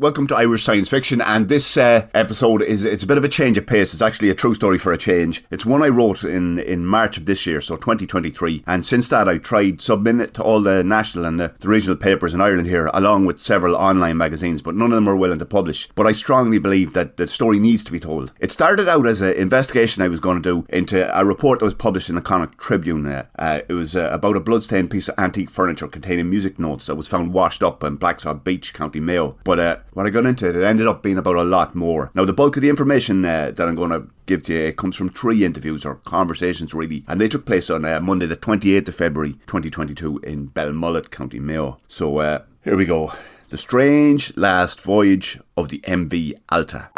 Welcome to Irish Science Fiction, and this episode it's a bit of a change of pace. It's actually a true story for a change. It's one I wrote in March of this year, so 2023, and since that I tried submitting it to all the national and the regional papers in Ireland here, along with several online magazines, but none of them were willing to publish. But I strongly believe that the story needs to be told. It started out as an investigation I was going to do into a report that was published in the Connacht Tribune. It was about a bloodstained piece of antique furniture containing music notes that was found washed up in Blacksod Beach, County Mayo. But when I got into it, it ended up being about a lot more. Now, the bulk of the information that I'm going to give to you, it comes from 3 interviews or conversations really, and they took place on Monday the 28th of February 2022 in Belmullet, County Mayo. So here we go. The strange last voyage of the MV Alta.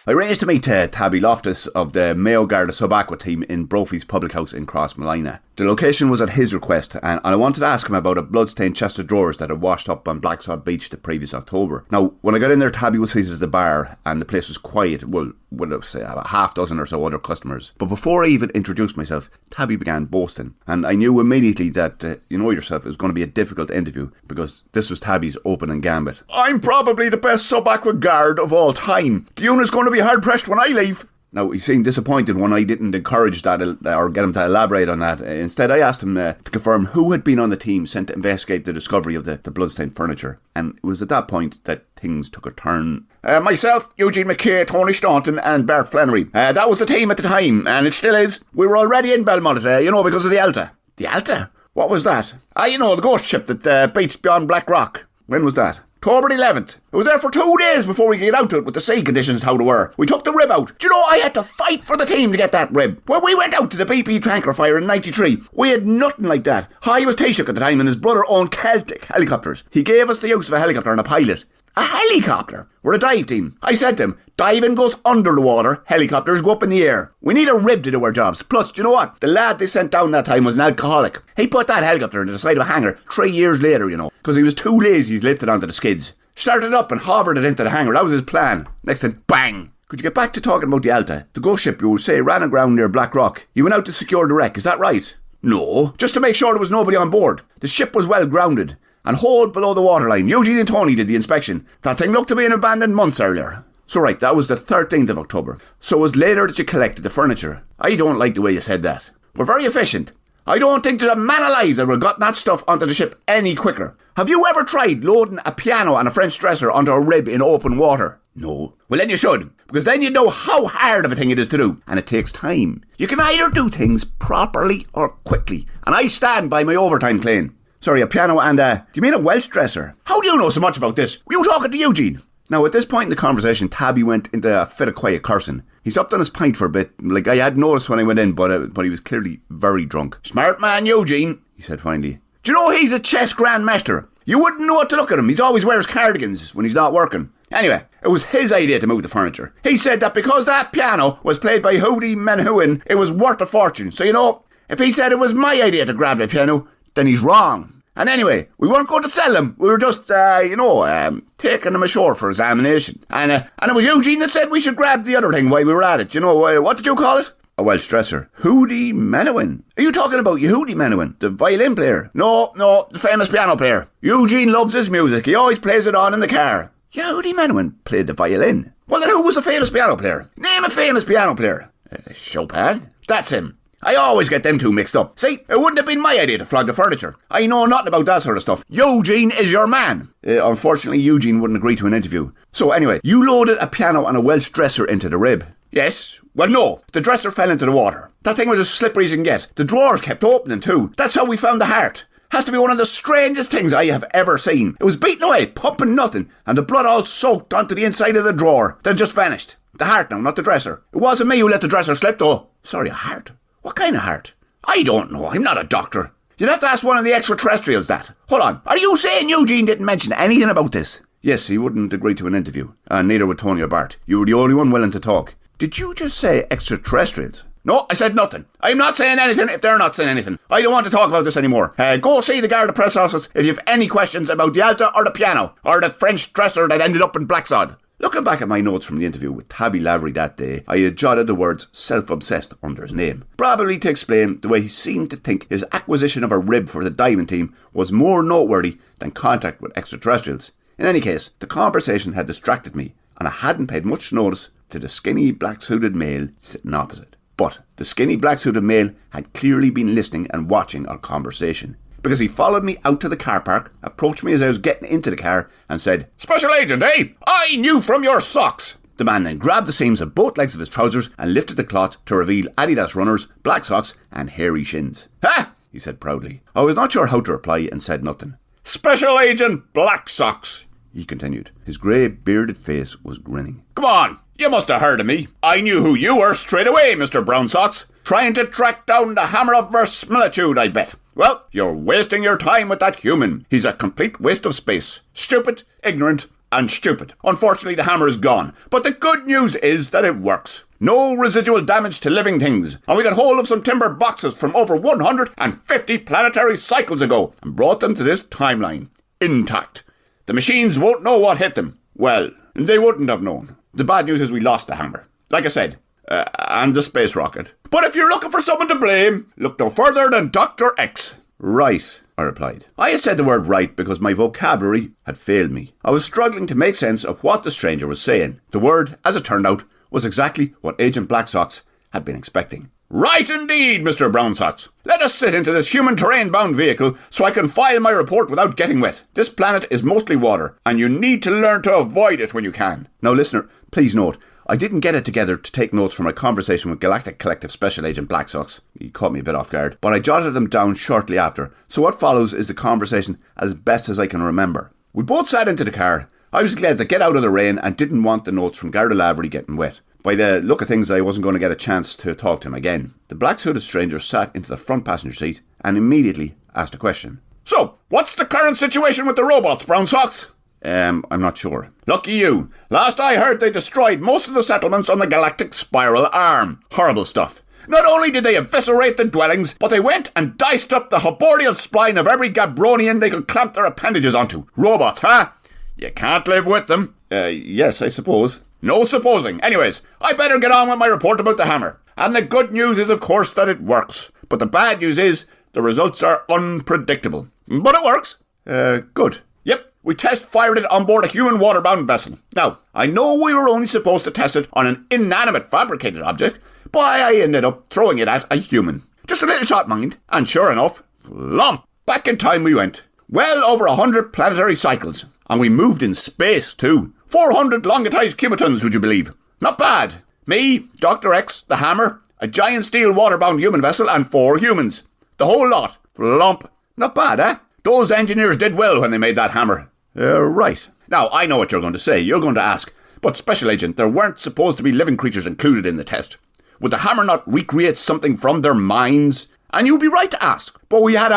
I arranged to meet Tabby Loftus of the Mayo Garda Sub-Aqua team in Brophy's Public House in Crossmolina. The location was at his request, and I wanted to ask him about a bloodstained chest of drawers that had washed up on Blacksod Beach the previous October. Now, when I got in there, Tabby was seated at the bar, and the place was quiet. Well, I say about half dozen or so other customers. But before I even introduced myself, Tabby began boasting, and I knew immediately that, you know yourself, it was going to be a difficult interview, because this was Tabby's opening gambit. I'm probably the best sub-aqua guard of all time. The unit's going to be hard-pressed when I leave. Now, he seemed disappointed when I didn't encourage that or get him to elaborate on that. Instead, I asked him to confirm who had been on the team sent to investigate the discovery of the bloodstained furniture. And it was at that point that things took a turn. Myself, Eugene McKay, Tony Staunton and Bart Flannery. That was the team at the time, and it still is. We were already in Belmullet, because of the Alta. The Alta? What was that? The ghost ship that beats beyond Black Rock. When was that? October 11th. It was there for 2 days before we could get out to it with the sea conditions how they were. We took the rib out. Do you know, I had to fight for the team to get that rib. When we went out to the BP tanker fire in 93, we had nothing like that. He was Taoiseach at the time and his brother owned Celtic helicopters. He gave us the use of a helicopter and a pilot. A helicopter? We're a dive team. I said to him, diving goes under the water, helicopters go up in the air. We need a rib to do our jobs. Plus, do you know what? The lad they sent down that time was an alcoholic. He put that helicopter into the side of a hangar 3 years later, because he was too lazy to lift it onto the skids. Started up and hovered it into the hangar. That was his plan. Next thing, bang! Could you get back to talking about the Alta? The ghost ship, you would say, ran aground near Black Rock. You went out to secure the wreck, is that right? No, just to make sure there was nobody on board. The ship was well grounded and hauled below the waterline. Eugene and Tony did the inspection. That thing looked to be abandoned months earlier. So right, that was the 13th of October. So it was later that you collected the furniture. I don't like the way you said that. We're very efficient. I don't think there's a man alive that would have gotten that stuff onto the ship any quicker. Have you ever tried loading a piano and a French dresser onto a rib in open water? No. Well, then you should, because then you know how hard of a thing it is to do, and it takes time. You can either do things properly or quickly, and I stand by my overtime claim. Sorry, a piano and do you mean a Welsh dresser? How do you know so much about this? Were you talking to Eugene? Now, at this point in the conversation, Tabby went into a fit of quiet cursing. He stopped on his pint for a bit, like I had noticed when I went in, but he was clearly very drunk. Smart man, Eugene, he said finally. Do you know he's a chess grandmaster? You wouldn't know what to look at him. He's always wears cardigans when he's not working. Anyway, it was his idea to move the furniture. He said that because that piano was played by Hootie Manhuin, it was worth a fortune. So, if he said it was my idea to grab the piano, then he's wrong. And anyway, we weren't going to sell them. We were just, taking them ashore for examination. And it was Eugene that said we should grab the other thing while we were at it. What did you call it? A Welsh dresser. Hootie Manhuin. Are you talking about Hootie Manhuin, the violin player? No, the famous piano player. Eugene loves his music. He always plays it on in the car. Hootie Manhuin played the violin. Well, then who was the famous piano player? Name a famous piano player. Chopin? That's him. I always get them two mixed up. See, it wouldn't have been my idea to flog the furniture. I know nothing about that sort of stuff. Eugene is your man. Unfortunately, Eugene wouldn't agree to an interview. So anyway, you loaded a piano and a Welsh dresser into the rib. Yes. Well, no. The dresser fell into the water. That thing was as slippery as you can get. The drawers kept opening too. That's how we found the heart. Has to be one of the strangest things I have ever seen. It was beaten away, pumping nothing, and the blood all soaked onto the inside of the drawer. Then just vanished. The heart now, not the dresser. It wasn't me who let the dresser slip though. Sorry, a heart? What kind of heart? I don't know. I'm not a doctor. You'd have to ask one of the extraterrestrials that. Hold on. Are you saying Eugene didn't mention anything about this? Yes, he wouldn't agree to an interview. And neither would Tony or Bart. You were the only one willing to talk. Did you just say extraterrestrials? No, I said nothing. I'm not saying anything if they're not saying anything. I don't want to talk about this anymore. Go see the Garda press office if you have any questions about the Alta or the piano or the French dresser that ended up in Blacksod. Looking back at my notes from the interview with Tabby Lavery that day, I had jotted the words self-obsessed under his name, probably to explain the way he seemed to think his acquisition of a rib for the diving team was more noteworthy than contact with extraterrestrials. In any case, the conversation had distracted me, and I hadn't paid much notice to the skinny black-suited male sitting opposite. But the skinny black-suited male had clearly been listening and watching our conversation, because he followed me out to the car park, approached me as I was getting into the car, and said, "Special agent, eh? I knew from your socks." The man then grabbed the seams of both legs of his trousers and lifted the cloth to reveal Adidas runners, black socks, and hairy shins. "Ha!" he said proudly. I was not sure how to reply and said nothing. "Special agent black socks," he continued. His grey, bearded face was grinning. "Come on, you must have heard of me. I knew who you were straight away, Mr. Brown Socks. Trying to track down the hammer of verisimilitude, I bet. Well, you're wasting your time with that human. He's a complete waste of space. Stupid, ignorant, and stupid. Unfortunately, the hammer is gone. But the good news is that it works. No residual damage to living things. And we got hold of some timber boxes from over 150 planetary cycles ago and brought them to this timeline. Intact. The machines won't know what hit them. Well, they wouldn't have known. The bad news is we lost the hammer. Like I said, and the space rocket. But if you're looking for someone to blame, look no further than Dr. X. Right, I replied. I had said the word right because my vocabulary had failed me. I was struggling to make sense of what the stranger was saying. The word, as it turned out, was exactly what Agent Black Socks had been expecting. Right indeed, Mr. Brown Socks. Let us sit into this human terrain-bound vehicle so I can file my report without getting wet. This planet is mostly water, and you need to learn to avoid it when you can. Now, listener, please note, I didn't get it together to take notes from my conversation with Galactic Collective Special Agent Black Socks. He caught me a bit off guard, but I jotted them down shortly after, so what follows is the conversation as best as I can remember. We both sat into the car. I was glad to get out of the rain and didn't want the notes from Garda Lavery getting wet. By the look of things, I wasn't going to get a chance to talk to him again. The black-suited stranger sat into the front passenger seat and immediately asked a question. "So, what's the current situation with the robots, Brown Socks?" I'm not sure. "Lucky you. Last I heard they destroyed most of the settlements on the galactic spiral arm. Horrible stuff. Not only did they eviscerate the dwellings, but they went and diced up the arboreal spine of every Gabronian they could clamp their appendages onto. Robots, huh? You can't live with them." Yes, I suppose. "No supposing. Anyways, I better get on with my report about the hammer. And the good news is, of course, that it works. But the bad news is, the results are unpredictable. But it works." Good. "Yep, we test-fired it on board a human waterbound vessel. Now, I know we were only supposed to test it on an inanimate fabricated object, but I ended up throwing it at a human. Just a little shot, mind. And sure enough, flump! Back in time we went. Well over 100 planetary cycles. And we moved in space, too. 400 longitized cubitons, would you believe? Not bad. Me, Dr. X, the hammer, a giant steel waterbound human vessel, and 4 humans. The whole lot. Flump. Not bad, eh? Those engineers did well when they made that hammer." Right. Now, I know what you're going to say. You're going to ask, "But, Special Agent, there weren't supposed to be living creatures included in the test. Would the hammer not recreate something from their minds?" And you'd be right to ask. But we had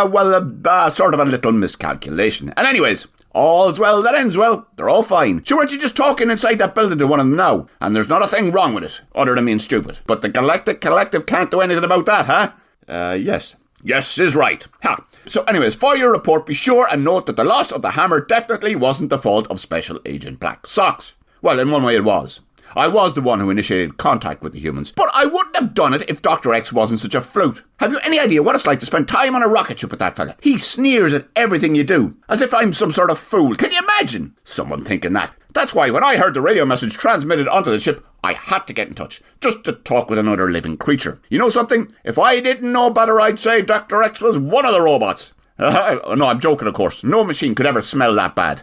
sort of a little miscalculation. And anyways, all's well that ends well. They're all fine. Sure, weren't you just talking inside that building to one of them now? And there's not a thing wrong with it, other than being stupid. But the Galactic Collective can't do anything about that, huh? Yes. Yes is right. Ha. So anyways, for your report, be sure and note that the loss of the hammer definitely wasn't the fault of Special Agent Black Socks. Well, in one way it was. I was the one who initiated contact with the humans, but I wouldn't have done it if Dr. X wasn't such a float. Have you any idea what it's like to spend time on a rocket ship with that fella? He sneers at everything you do, as if I'm some sort of fool. Can you imagine? Someone thinking that. That's why when I heard the radio message transmitted onto the ship, I had to get in touch, just to talk with another living creature. You know something? If I didn't know better, I'd say Dr. X was one of the robots. No, I'm joking, of course. No machine could ever smell that bad.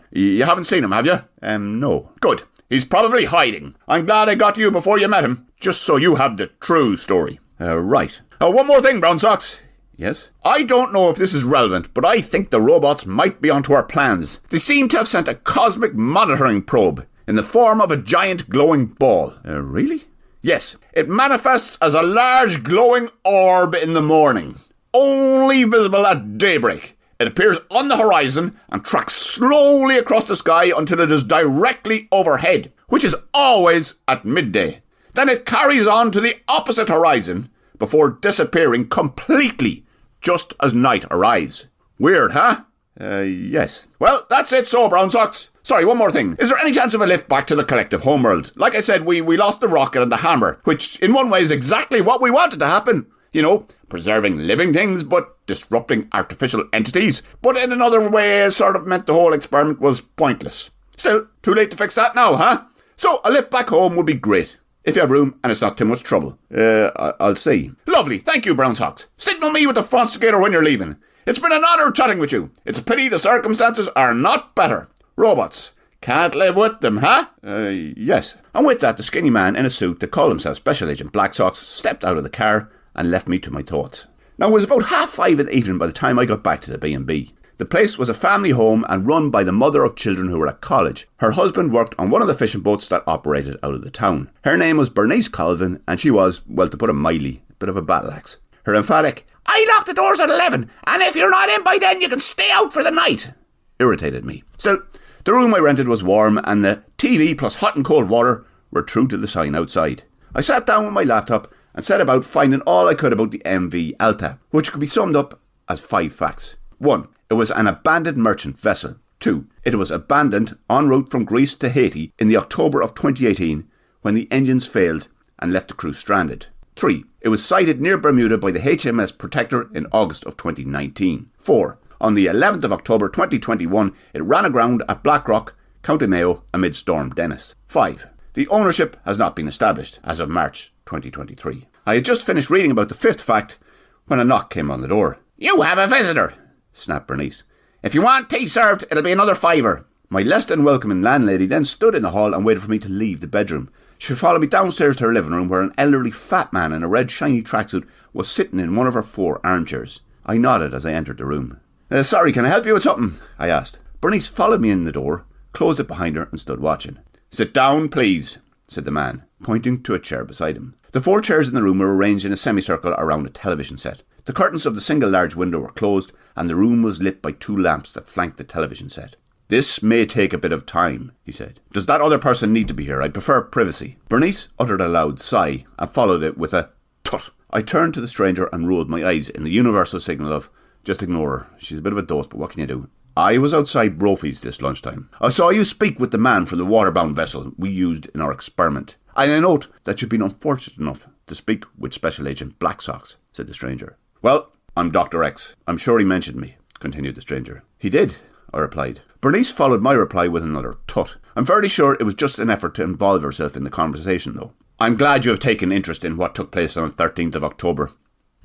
You haven't seen him, have you? No. Good. He's probably hiding. I'm glad I got to you before you met him, just so you have the true story. Right. One more thing, Brown Socks. Yes? I don't know if this is relevant, but I think the robots might be onto our plans. They seem to have sent a cosmic monitoring probe in the form of a giant glowing ball. Really? Yes. It manifests as a large glowing orb in the morning, only visible at daybreak. It appears on the horizon and tracks slowly across the sky until it is directly overhead, which is always at midday. Then it carries on to the opposite horizon before disappearing completely just as night arrives. Weird, huh? Yes. Well, that's it so, Brown Socks. Sorry, one more thing. Is there any chance of a lift back to the collective homeworld? Like I said, we lost the rocket and the hammer, which in one way is exactly what we wanted to happen. You know, preserving living things but disrupting artificial entities. But in another way, it sort of meant the whole experiment was pointless. Still, too late to fix that now, huh? So a lift back home would be great. If you have room and it's not too much trouble. I'll see. Lovely, thank you, Brown Socks. Signal me with the Frostigator when you're leaving. It's been an honour chatting with you. It's a pity the circumstances are not better. Robots. Can't live with them, huh? Yes. And with that, the skinny man in a suit that called himself Special Agent Black Socks stepped out of the car and left me to my thoughts. Now, it was about 5:30 in the evening by the time I got back to the B&B. The place was a family home and run by the mother of children who were at college. Her husband worked on one of the fishing boats that operated out of the town. Her name was Bernice Colvin, and she was, well, to put it mildly, a bit of a battle axe. Her emphatic, "I lock the doors at 11, and if you're not in by then, you can stay out for the night," irritated me. Still, the room I rented was warm, and the TV plus hot and cold water were true to the sign outside. I sat down with my laptop and set about finding all I could about the MV Alta, which could be summed up as 5 facts. 1. It was an abandoned merchant vessel. 2. It was abandoned en route from Greece to Haiti in the October of 2018 when the engines failed and left the crew stranded. 3. It was sighted near Bermuda by the HMS Protector in August of 2019. 4. On the 11th of October 2021, it ran aground at Blackrock, County Mayo, amid Storm Dennis. 5. The ownership has not been established as of March 2023. I had just finished reading about the 5th fact when a knock came on the door. "You have a visitor," snapped Bernice. "If you want tea served, it'll be another £5." My less than welcoming landlady then stood in the hall and waited for me to leave the bedroom. She followed me downstairs to her living room where an elderly fat man in a red shiny tracksuit was sitting in one of her 4 armchairs. I nodded as I entered the room. Sorry, can I help you with something?" I asked. Bernice followed me in the door, closed it behind her and stood watching. "Sit down, please," said the man, pointing to a chair beside him. The 4 chairs in the room were arranged in a semicircle around a television set. The curtains of the single large window were closed, and the room was lit by 2 lamps that flanked the television set. "This may take a bit of time," he said. "Does that other person need to be here? I'd prefer privacy." Bernice uttered a loud sigh and followed it with a tut. I turned to the stranger and rolled my eyes in the universal signal of, "Just ignore her. She's a bit of a dose, but what can you do?" "I was outside Brophy's this lunchtime. I saw you speak with the man from the waterbound vessel we used in our experiment. And I note that you've been unfortunate enough to speak with Special Agent Black Socks," said the stranger. "Well, I'm Dr. X. I'm sure he mentioned me," continued the stranger. "He did," I replied. Bernice followed my reply with another tut. I'm fairly sure it was just an effort to involve herself in the conversation, though. "I'm glad you have taken interest in what took place on the 13th of October,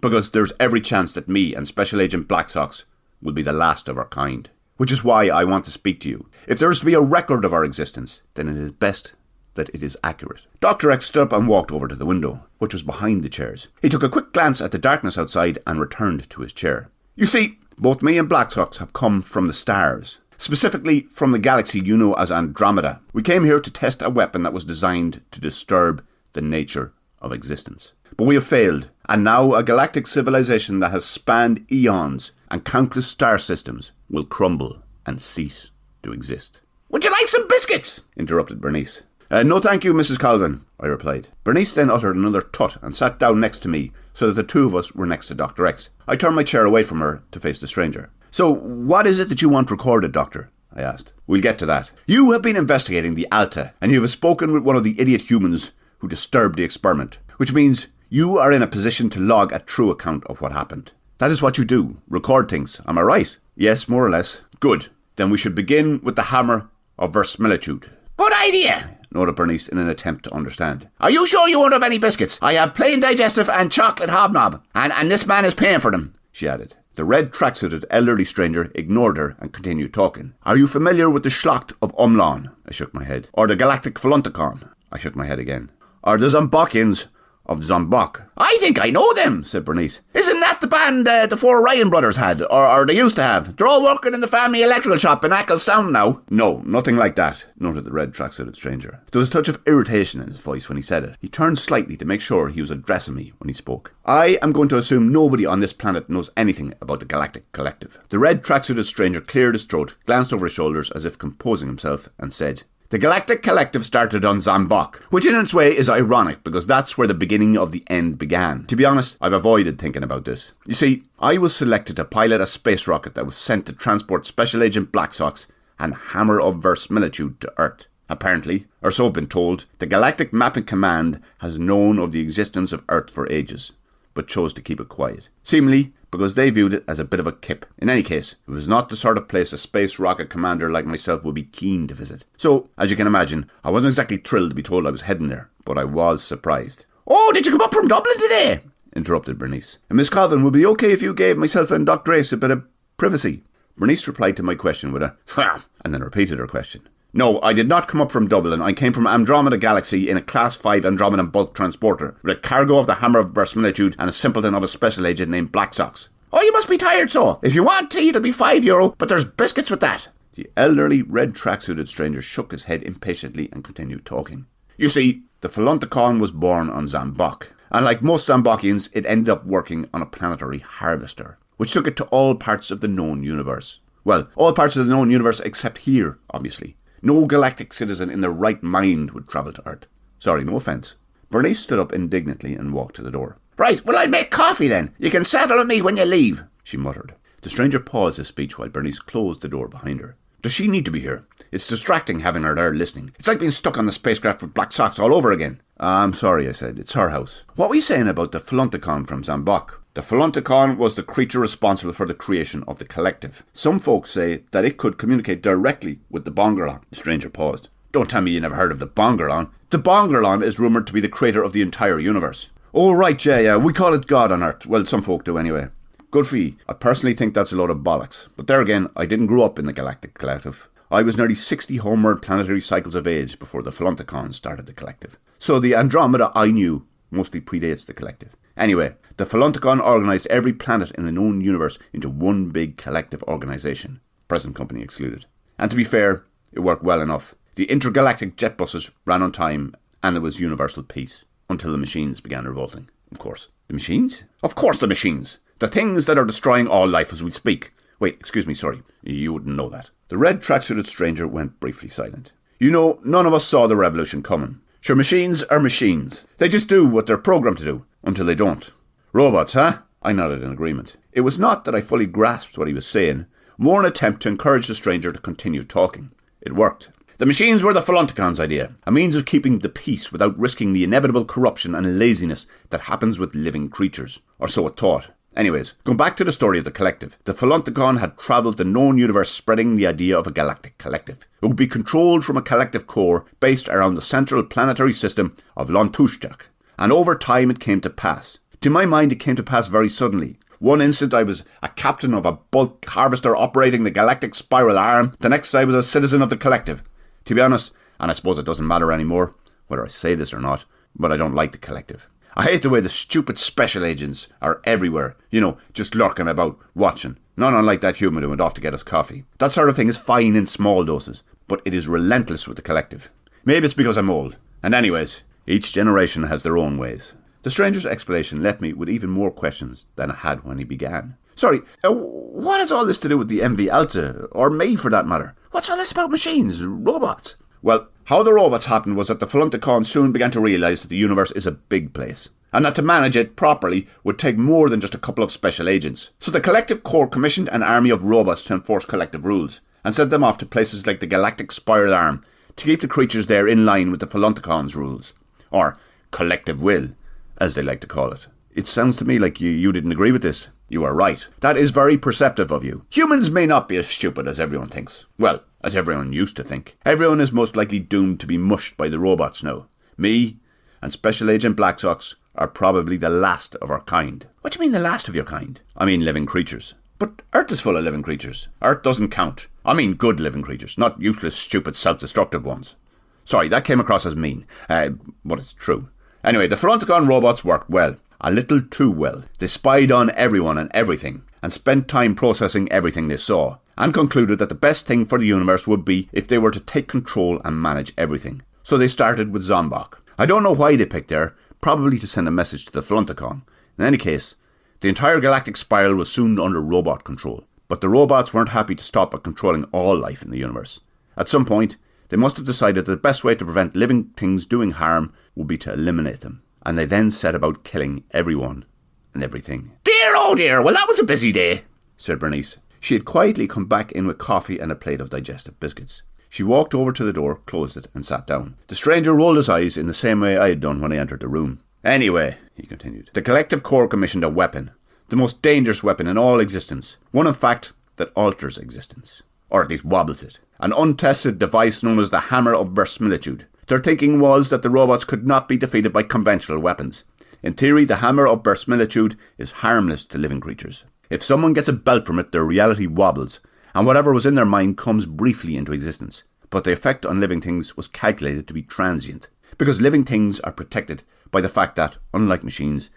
because there's every chance that me and Special Agent Black Socks will be the last of our kind. Which is why I want to speak to you. If there is to be a record of our existence, then it is best that it is accurate." Dr. X stood up and walked over to the window, which was behind the chairs. He took a quick glance at the darkness outside and returned to his chair. "You see, both me and Black Socks have come from the stars. Specifically from the galaxy you know as Andromeda. We came here to test a weapon that was designed to disturb the nature of existence. But we have failed, and now a galactic civilization that has spanned eons and countless star systems will crumble and cease to exist." "Would you like some biscuits?" interrupted Bernice. No thank you, Mrs. Colvin," I replied. Bernice then uttered another tut and sat down next to me so that the 2 of us were next to Dr. X. I turned my chair away from her to face the stranger. "So, what is it that you want recorded, Doctor?" I asked. "We'll get to that. You have been investigating the Alta, and you have spoken with one of the idiot humans who disturbed the experiment, which means you are in a position to log a true account of what happened. That is what you do, record things, am I right?" "Yes, more or less." "Good. Then we should begin with the hammer of verisimilitude." "Good idea," nodded Bernice in an attempt to understand. "Are you sure you won't have any biscuits? I have plain digestive and chocolate hobnob, and this man is paying for them," she added. The red tracksuited elderly stranger ignored her and continued talking. "Are you familiar with the Schlacht of Umlan?" I shook my head. "Or the Galactic Flunticon?" I shook my head again. "Or the Zombakians of Zombok?" "I think I know them," said Bernice. "Isn't that the band the 4 Ryan brothers had, or they used to have? They're all working in the family electrical shop in Ackles Sound now." "No, nothing like that," noted the red tracksuited stranger. There was a touch of irritation in his voice when he said it. He turned slightly to make sure he was addressing me when he spoke. "I am going to assume nobody on this planet knows anything about the Galactic Collective." The red tracksuited stranger cleared his throat, glanced over his shoulders as if composing himself, and said, "The Galactic Collective started on Zambok, which in its way is ironic because that's where the beginning of the end began. To be honest, I've avoided thinking about this. You see, I was selected to pilot a space rocket that was sent to transport Special Agent Black Socks and Hammer of Verisimilitude to Earth. Apparently, or so I've been told, the Galactic Mapping Command has known of the existence of Earth for ages. but chose to keep it quiet. Seemingly because they viewed it as a bit of a kip. In any case, it was not the sort of place a space rocket commander like myself would be keen to visit. So, as you can imagine, I wasn't exactly thrilled to be told I was heading there, but I was surprised. "Oh, did you come up from Dublin today?" interrupted Bernice. "And Miss Colvin, would it be okay if you gave myself and Dr. Grace a bit of privacy?" Bernice replied to my question with a "ha," and then repeated her question. "No, I did not come up from Dublin. I came from Andromeda Galaxy in a Class 5 Andromedan bulk transporter, with a cargo of the Hammer of Verisimilitude and a simpleton of a special agent named Black Socks." "Oh, you must be tired, so. If you want tea, it'll be €5, but there's biscuits with that." The elderly, red tracksuited stranger shook his head impatiently and continued talking. "You see, the Philonticon was born on Zambok, and like most Zambokians, it ended up working on a planetary harvester, which took it to all parts of the known universe. Well, all parts of the known universe except here, obviously. No galactic citizen in their right mind would travel to Earth. Sorry, no offence." Bernice stood up indignantly and walked to the door. "Right, well, I'll make coffee then. You can settle with me when you leave," she muttered. The stranger paused his speech while Bernice closed the door behind her. "Does she need to be here? It's distracting having her there listening. It's like being stuck on the spacecraft with Black Socks all over again." "I'm sorry," I said. "It's her house." "What were you saying about the Philonticon from Zambok?" "The Philonticon was the creature responsible for the creation of the collective. Some folks say that it could communicate directly with the Bongerlon." The stranger paused. "Don't tell me you never heard of the Bongerlon." "The Bongerlon is rumoured to be the creator of the entire universe." "Oh, right, yeah, we call it God on Earth. Well, some folk do anyway." "Good for you. I personally think that's a load of bollocks. But there again, I didn't grow up in the Galactic Collective. I was nearly 60 homeward planetary cycles of age before the Philonticon started the collective. So the Andromeda I knew mostly predates the collective. Anyway, the Philonticon organised every planet in the known universe into one big collective organisation, present company excluded. And to be fair, it worked well enough. The intergalactic jet buses ran on time, and there was universal peace. Until the machines began revolting, of course. The machines? Of course the machines! The things that are destroying all life as we speak. Wait, excuse me, sorry. You wouldn't know that. The red tracksuited stranger went briefly silent. "You know, none of us saw the revolution coming. Sure, machines are machines. They just do what they're programmed to do, until they don't. Robots, huh?" I nodded in agreement. It was not that I fully grasped what he was saying, more an attempt to encourage the stranger to continue talking. It worked. "The machines were the Philonticon's idea, a means of keeping the peace without risking the inevitable corruption and laziness that happens with living creatures. Or so it thought. Anyways, going back to the story of the collective, the Philonticon had travelled the known universe spreading the idea of a galactic collective. It would be controlled from a collective core based around the central planetary system of Lontushjak. And over time it came to pass. To my mind, it came to pass very suddenly. One instant I was a captain of a bulk harvester operating the galactic spiral arm. The next I was a citizen of the collective. To be honest, and I suppose it doesn't matter anymore, whether I say this or not, but I don't like the collective. I hate the way the stupid special agents are everywhere, just lurking about, watching. Not unlike that human who went off to get us coffee. That sort of thing is fine in small doses, but it is relentless with the collective. Maybe it's because I'm old. And anyways, each generation has their own ways. The stranger's explanation left me with even more questions than I had when he began. "Sorry, what has all this to do with the MV Alta, or me for that matter? What's all this about machines, robots?" "Well, how the robots happened was that the Philonticon soon began to realise that the universe is a big place, and that to manage it properly would take more than just a couple of special agents. So the collective core commissioned an army of robots to enforce collective rules, and sent them off to places like the galactic spiral arm to keep the creatures there in line with the Philonticon's rules, or collective will, as they like to call it." "It sounds to me like you didn't agree with this." "You are right. That is very perceptive of you. Humans may not be as stupid as everyone thinks. Well, as everyone used to think. Everyone is most likely doomed to be mushed by the robots now. Me and Special Agent Black Socks are probably the last of our kind." "What do you mean the last of your kind?" "I mean living creatures." "But Earth is full of living creatures." "Earth doesn't count. I mean good living creatures, not useless, stupid, self-destructive ones." Sorry, that came across as mean, but it's true. Anyway, the Philonticon robots worked well. A little too well. They spied on everyone and everything, and spent time processing everything they saw, and concluded that the best thing for the universe would be if they were to take control and manage everything. So they started with Zambok. I don't know why they picked there, probably to send a message to the Philonticon. In any case, the entire galactic spiral was soon under robot control, but the robots weren't happy to stop at controlling all life in the universe. At some point, they must have decided that the best way to prevent living things doing harm would be to eliminate them. And they then set about killing everyone and everything. "Dear, oh dear, well that was a busy day," said Bernice. She had quietly come back in with coffee and a plate of digestive biscuits. She walked over to the door, closed it, and sat down. The stranger rolled his eyes in the same way I had done when I entered the room. Anyway, he continued, the Collective Corps commissioned a weapon, the most dangerous weapon in all existence. One, in fact, that alters existence. Or at least wobbles it. An untested device known as the Hammer of Verisimilitude. Their thinking was that the robots could not be defeated by conventional weapons. In theory, the Hammer of Verisimilitude is harmless to living creatures. If someone gets a belt from it, their reality wobbles, and whatever was in their mind comes briefly into existence. But the effect on living things was calculated to be transient, because living things are protected by the fact that, unlike machines,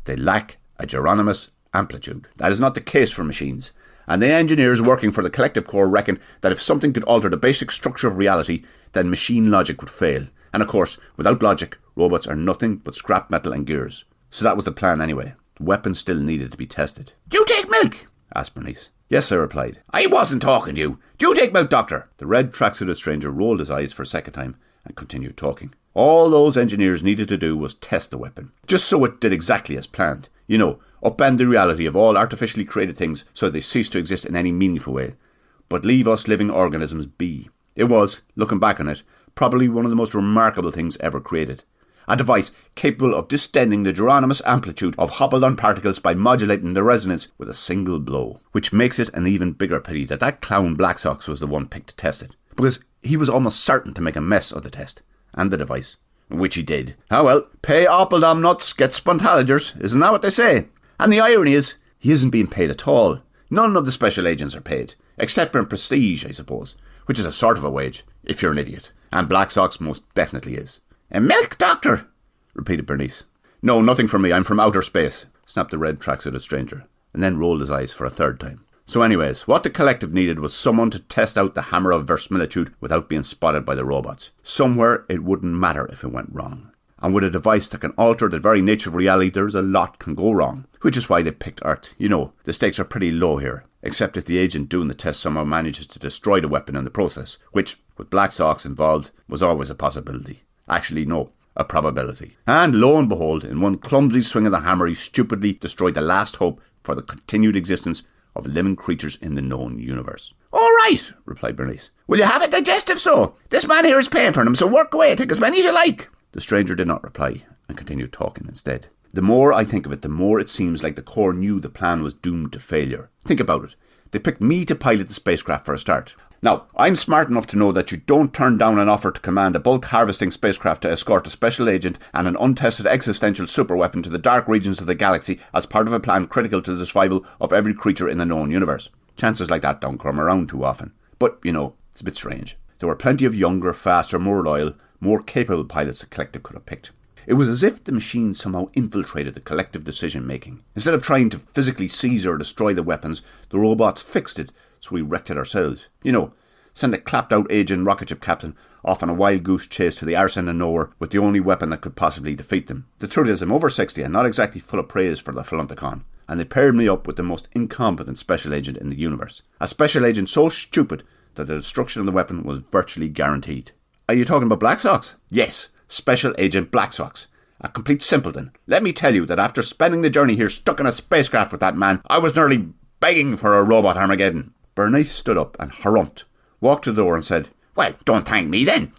they lack a Geronimus amplitude. That is not the case for machines, and the engineers working for the Collective Corps reckon that if something could alter the basic structure of reality, then machine logic would fail. And of course, without logic, robots are nothing but scrap metal and gears. So that was the plan anyway. The weapon still needed to be tested. "Do you take milk?" asked Bernice. "Yes," I replied. "I wasn't talking to you. Do you take milk, doctor?" The red tracksuited stranger rolled his eyes for a second time and continued talking. All those engineers needed to do was test the weapon, just so it did exactly as planned. You know, upend the reality of all artificially created things so they cease to exist in any meaningful way, but leave us living organisms be. It was, looking back on it, probably one of the most remarkable things ever created. A device capable of distending the Geronimus amplitude of Hobble-on particles by modulating the resonance with a single blow. Which makes it an even bigger pity that that clown Blacksocks was the one picked to test it, because he was almost certain to make a mess of the test and the device, which he did. Ah well, pay Oppeldom nuts, get spontaligers, isn't that what they say? And the irony is, he isn't being paid at all. None of the special agents are paid, except for in prestige, I suppose, which is a sort of a wage, if you're an idiot. And Blacksocks most definitely is. "A milk, doctor?" repeated Bernice. "No, nothing for me, I'm from outer space," snapped the red tracksuited stranger, and then rolled his eyes for a third time. So anyways, what the collective needed was someone to test out the Hammer of Verisimilitude without being spotted by the robots. Somewhere it wouldn't matter if it went wrong. And with a device that can alter the very nature of reality, there's a lot can go wrong. Which is why they picked Earth. You know, the stakes are pretty low here. Except if the agent doing the test somehow manages to destroy the weapon in the process. Which, with Blacksocks involved, was always a possibility. Actually, no, a probability. And lo and behold, in one clumsy swing of the hammer, he stupidly destroyed the last hope for the continued existence of living creatures in the known universe. "All right," replied Bernice. "Will you have a digestive so? This man here is paying for them, so work away, take as many as you like." The stranger did not reply, and continued talking instead. "The more I think of it, the more it seems like the Corps knew the plan was doomed to failure. Think about it. They picked me to pilot the spacecraft for a start. Now, I'm smart enough to know that you don't turn down an offer to command a bulk harvesting spacecraft to escort a special agent and an untested existential superweapon to the dark regions of the galaxy as part of a plan critical to the survival of every creature in the known universe. Chances like that don't come around too often. But, you know, it's a bit strange. There were plenty of younger, faster, more loyal, more capable pilots the collective could have picked. It was as if the machine somehow infiltrated the collective decision-making. Instead of trying to physically seize or destroy the weapons, the robots fixed it, so we wrecked it ourselves. You know, send a clapped-out agent rocket ship captain off on a wild goose chase to the arse end of nowhere with the only weapon that could possibly defeat them. The truth is, I'm over 60 and not exactly full of praise for the Philonticon, and they paired me up with the most incompetent special agent in the universe. A special agent so stupid that the destruction of the weapon was virtually guaranteed. Are you talking about Blacksocks? Yes, Special Agent Blacksocks. A complete simpleton. Let me tell you that after spending the journey here stuck in a spacecraft with that man, I was nearly begging for a robot Armageddon. Bernice stood up and harumphed, walked to the door and said, "Well, don't thank me then,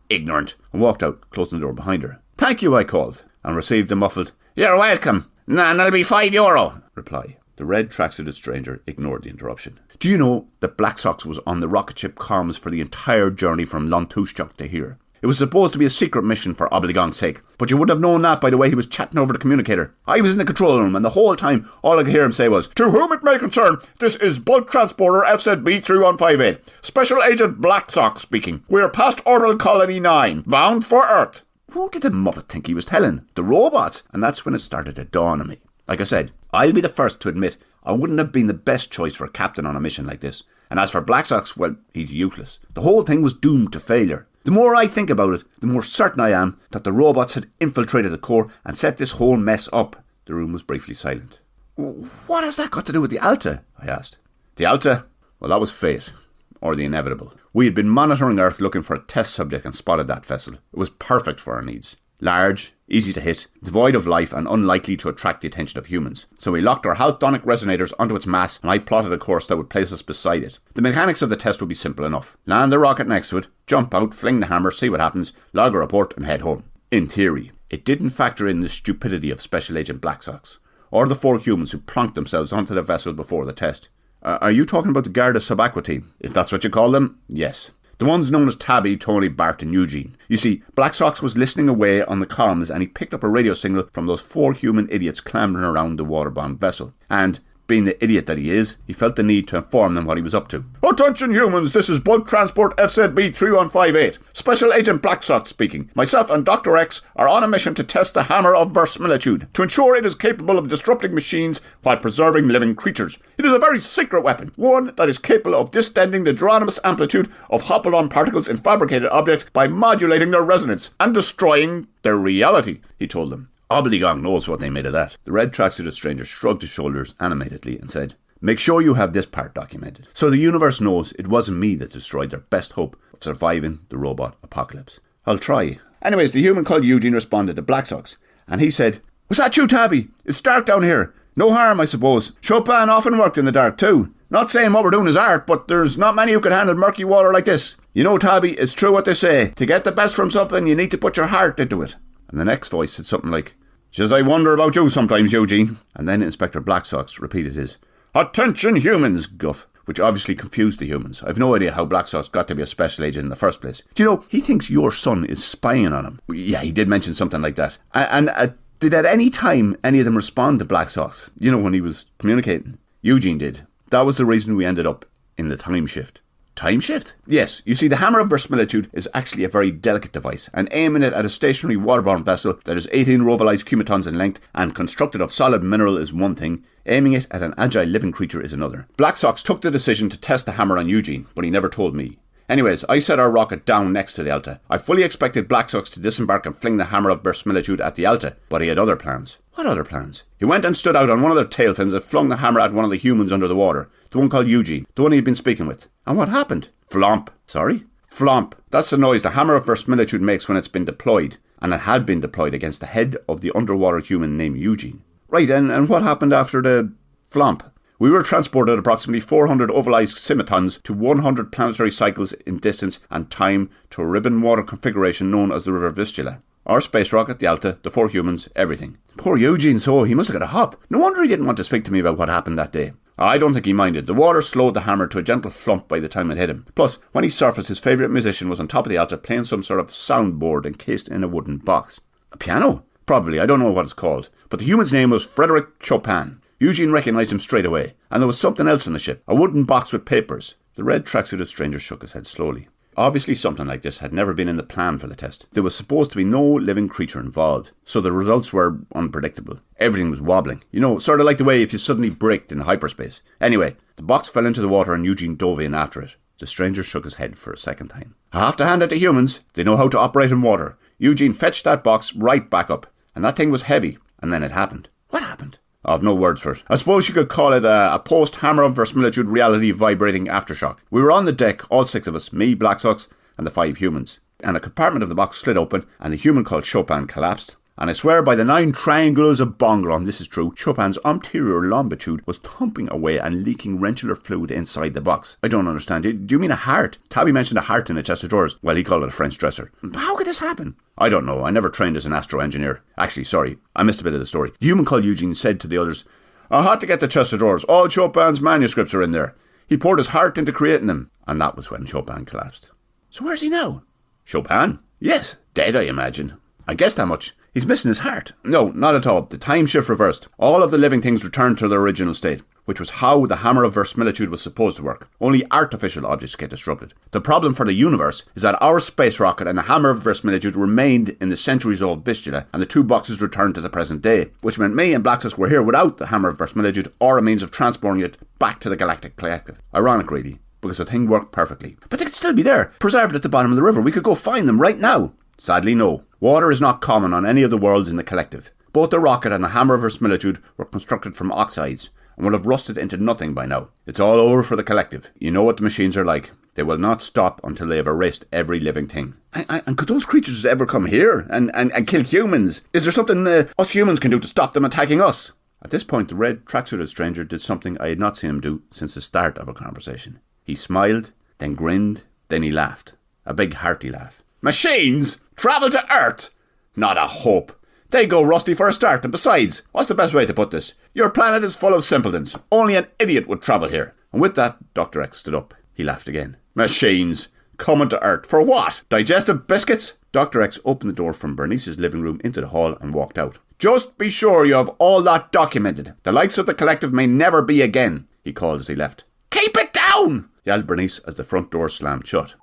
ignorant," and walked out, closing the door behind her. "Thank you," I called, and received a muffled, "You're welcome, and it'll be €5 reply. The red tracksuited stranger ignored the interruption. "Do you know that Blacksocks was on the rocket ship comms for the entire journey from Lontushchuk to here? It was supposed to be a secret mission for Obligong's sake, but you would have known that by the way he was chatting over the communicator. I was in the control room, and the whole time, all I could hear him say was, 'To whom it may concern, this is Bulk Transporter FZB3158. Special Agent Blacksocks speaking. We're past Orbital Colony 9, bound for Earth.'" Who did the Muppet think he was telling? The robots. And that's when it started to dawn on me. Like I said, I'll be the first to admit I wouldn't have been the best choice for a captain on a mission like this. And as for Blacksocks, well, he's useless. The whole thing was doomed to failure. The more I think about it, the more certain I am that the robots had infiltrated the Corps and set this whole mess up. The room was briefly silent. "What has that got to do with the Alta?" I asked. "The Alta? Well, that was fate. Or the inevitable. We had been monitoring Earth looking for a test subject and spotted that vessel. It was perfect for our needs. Large, easy to hit, devoid of life and unlikely to attract the attention of humans. So we locked our halcdonic resonators onto its mass and I plotted a course that would place us beside it. The mechanics of the test would be simple enough. Land the rocket next to it, jump out, fling the hammer, see what happens, log a report and head home. In theory, it didn't factor in the stupidity of Special Agent Blacksocks, or the 4 humans who plonked themselves onto the vessel before the test. Are you talking about the Garda Sub-Aqua team? If that's what you call them, yes. The ones known as Tabby, Tony, Bart and Eugene. You see, Blacksocks was listening away on the comms and he picked up a radio signal from those 4 human idiots clambering around the waterbound vessel. And, being the idiot that he is, he felt the need to inform them what he was up to. Attention humans, this is Bulk Transport FZB 3158. Special Agent Blacksocks speaking. Myself and Dr. X are on a mission to test the hammer of verisimilitude to ensure it is capable of disrupting machines while preserving living creatures. It is a very secret weapon, one that is capable of distending the Geronimus amplitude of Hopalon particles in fabricated objects by modulating their resonance and destroying their reality, he told them. Oblygong knows what they made of that. The red tracksuited stranger shrugged his shoulders animatedly and said, make sure you have this part documented, so the universe knows it wasn't me that destroyed their best hope of surviving the robot apocalypse. I'll try. Anyways, the human called Eugene responded to Blacksocks, and he said, was that you, Tabby? It's dark down here. No harm, I suppose. Chopin often worked in the dark too. Not saying what we're doing is art, but there's not many who can handle murky water like this. You know, Tabby, it's true what they say. To get the best from something, you need to put your heart into it. And the next voice said something like, just I wonder about you sometimes, Eugene. And then Inspector Blacksocks repeated his, attention humans, guff, which obviously confused the humans. I've no idea how Blacksocks got to be a special agent in the first place. Do you know, he thinks your son is spying on him. Yeah, he did mention something like that. And did at any time any of them respond to Blacksocks? You know, when he was communicating? Eugene did. That was the reason we ended up in the time shift. Time shift? Yes, you see, the hammer of verisimilitude is actually a very delicate device, and aiming it at a stationary waterborne vessel that is 18 rovalized cumetons in length and constructed of solid mineral is one thing, aiming it at an agile living creature is another. Blacksocks took the decision to test the hammer on Eugene, but he never told me. Anyways, I set our rocket down next to the Alta. I fully expected Blacksocks to disembark and fling the hammer of verisimilitude at the Alta, but he had other plans. What other plans? He went and stood out on one of their tail fins and flung the hammer at one of the humans under the water. The one called Eugene, the one he'd been speaking with. And what happened? Flomp. Sorry? Flomp. That's the noise the hammer of verisimilitude makes when it's been deployed. And it had been deployed against the head of the underwater human named Eugene. Right, and what happened after the flomp? We were transported approximately 400 ovalized scimitons to 100 planetary cycles in distance and time to a ribbon water configuration known as the River Vistula. Our space rocket, the Alta, the 4 humans, everything. Poor Eugene, so he must have got a hop. No wonder he didn't want to speak to me about what happened that day. I don't think he minded. The water slowed the hammer to a gentle flump by the time it hit him. Plus, when he surfaced, his favourite musician was on top of the Alta playing some sort of soundboard encased in a wooden box. A piano? Probably, I don't know what it's called. But the human's name was Frederick Chopin. Eugene recognised him straight away. And there was something else on the ship. A wooden box with papers. The red tracksuited stranger shook his head slowly. Obviously something like this had never been in the plan for the test. There was supposed to be no living creature involved, so the results were unpredictable. Everything was wobbling. You know, sort of like the way if you suddenly braked in hyperspace. Anyway, the box fell into the water and Eugene dove in after it. The stranger shook his head for a second time. I have to hand it to humans. They know how to operate in water. Eugene fetched that box right back up, and that thing was heavy, and then it happened. What happened? I've no words for it. I suppose you could call it a post-hammer of verisimilitude reality vibrating aftershock. We were on the deck, all 6 of us, me, Blacksocks, and the 5 humans. And a compartment of the box slid open, and the human called Chopin collapsed. And I swear by the 9 triangles of Bongron, this is true, Chopin's anterior longitude was thumping away and leaking rentular fluid inside the box. I don't understand. Do you mean a heart? Tabby mentioned a heart in a chest of drawers. Well, he called it a French dresser. How could this happen? I don't know. I never trained as an astro engineer. Actually, sorry, I missed a bit of the story. The human called Eugene said to the others, I had to get the chest of drawers. All Chopin's manuscripts are in there. He poured his heart into creating them. And that was when Chopin collapsed. So where's he now? Chopin? Yes, dead, I imagine. I guessed that much. He's missing his heart. No, not at all. The time shift reversed. All of the living things returned to their original state, which was how the hammer of verisimilitude was supposed to work. Only artificial objects get disrupted. The problem for the universe is that our space rocket and the hammer of verisimilitude remained in the centuries-old Vistula, and the 2 boxes returned to the present day, which meant me and Blacksocks were here without the hammer of verisimilitude or a means of transporting it back to the galactic collective. Ironic, really, because the thing worked perfectly. But they could still be there, preserved at the bottom of the river. We could go find them right now. Sadly, no. Water is not common on any of the worlds in the collective. Both the rocket and the hammer of verisimilitude were constructed from oxides and will have rusted into nothing by now. It's all over for the collective. You know what the machines are like. They will not stop until they have erased every living thing. And could those creatures ever come here and kill humans? Is there something us humans can do to stop them attacking us? At this point, the red tracksuited stranger did something I had not seen him do since the start of our conversation. He smiled, then grinned, then he laughed. A big hearty laugh. Machines? Travel to Earth? Not a hope. They go rusty for a start, and besides, what's the best way to put this? Your planet is full of simpletons. Only an idiot would travel here. And with that, Dr. X stood up. He laughed again. Machines. Coming to Earth. For what? Digestive biscuits? Dr. X opened the door from Bernice's living room into the hall and walked out. Just be sure you have all that documented. The likes of the collective may never be again, he called as he left. Keep it down, yelled Bernice as the front door slammed shut.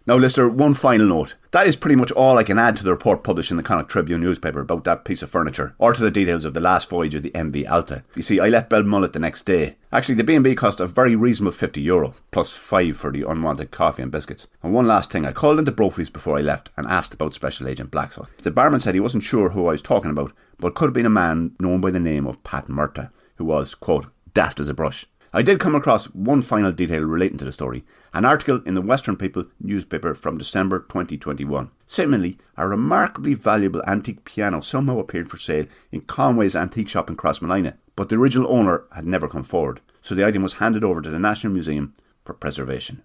Now, listener, one final note. That is pretty much all I can add to the report published in the Connacht Tribune newspaper about that piece of furniture, or to the details of the last voyage of the MV Alta. You see, I left Belmullet the next day. Actually, the B&B cost a very reasonable €50, plus 5 for the unwanted coffee and biscuits. And one last thing, I called into Brophy's before I left and asked about Special Agent Blacksock. The barman said he wasn't sure who I was talking about, but it could have been a man known by the name of Pat Murta, who was, quote, daft as a brush. I did come across one final detail relating to the story, an article in the Western People newspaper from December 2021. Similarly, a remarkably valuable antique piano somehow appeared for sale in Conway's antique shop in Crossmolina, but the original owner had never come forward, so the item was handed over to the National Museum for preservation.